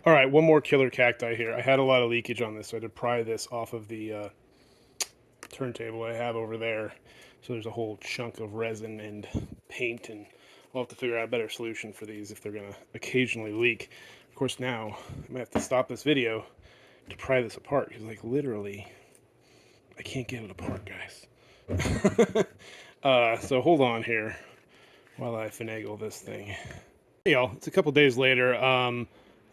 All right, one more killer cacti here. I had a lot of leakage on this, so I had to pry this off of the turntable I have over there. So there's a whole chunk of resin and paint, and I'll have to figure out a better solution for these if they're going to occasionally leak. Of course, now I'm going to have to stop this video to pry this apart, because, like, literally, I can't get it apart, guys. So hold on here while I finagle this thing. Hey y'all, it's a couple days later.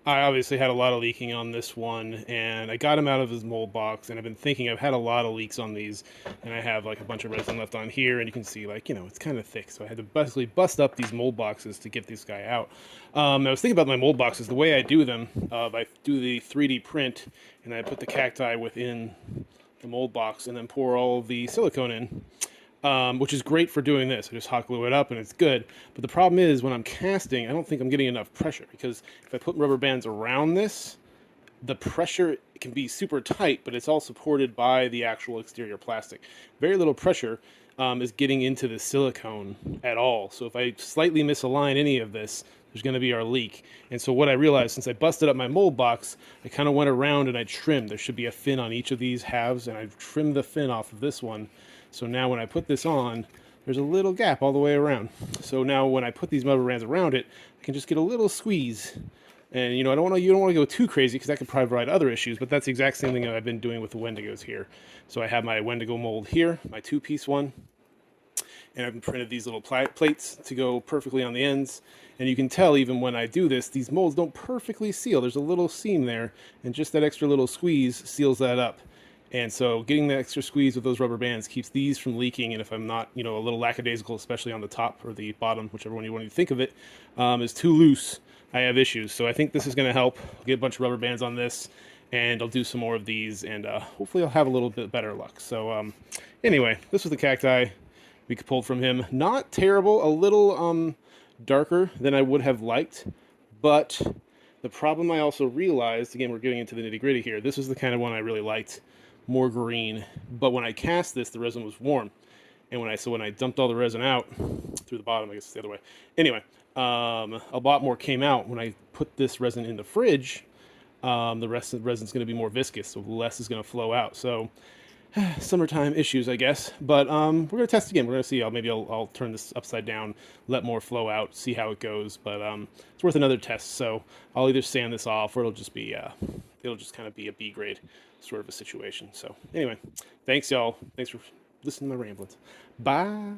I obviously had a lot of leaking on this one, and I got him out of his mold box, and I've been thinking I've had a lot of leaks on these, and I have like a bunch of resin left on here, and you can see, like, it's kind of thick, so I had to basically bust up these mold boxes to get this guy out. I was thinking about my mold boxes. The way I do them, I do the 3D print, and I put the cacti within the mold box, and then pour all the silicone in. Which is great for doing this. I just hot glue it up and it's good. But the problem is when I'm casting, I don't think I'm getting enough pressure, because if I put rubber bands around this, the pressure can be super tight, but it's all supported by the actual exterior plastic. Very little pressure is getting into the silicone at all. So if I slightly misalign any of this, there's going to be our leak. And so what I realized, since I busted up my mold box, I kind of went around and I trimmed. There should be a fin on each of these halves, and I trimmed the fin off of this one. So now when I put this on, there's a little gap all the way around. So now when I put these rubber bands around it, I can just get a little squeeze. And you don't want to go too crazy, because that could provide other issues. But that's the exact same thing that I've been doing with the Wendigos here. So I have my Wendigo mold here, my 2-piece one, and I've printed these little plates to go perfectly on the ends. And you can tell even when I do this, these molds don't perfectly seal. There's a little seam there, and just that extra little squeeze seals that up. And so getting the extra squeeze with those rubber bands keeps these from leaking. And if I'm not, a little lackadaisical, especially on the top or the bottom, whichever one you want to think of it, is too loose, I have issues. So I think this is going to help. I'll get a bunch of rubber bands on this, and I'll do some more of these, and hopefully I'll have a little bit better luck. So anyway, this was the cacti we pulled from him. Not terrible, a little darker than I would have liked, but the problem I also realized, again, we're getting into the nitty gritty here, this is the kind of one I really liked, more green. But when I cast this, the resin was warm, and when I dumped all the resin out through the bottom, I guess it's the other way. Anyway, a lot more came out when I put this resin in the fridge. The rest of the resin's going to be more viscous, so less is going to flow out. So summertime issues, I guess. But we're going to test again. We're going to see. Maybe I'll turn this upside down, let more flow out, see how it goes. But it's worth another test. So I'll either sand this off, or it'll just kind of be a B grade sort of a situation. So anyway, thanks y'all. Thanks for listening to my ramblings. Bye.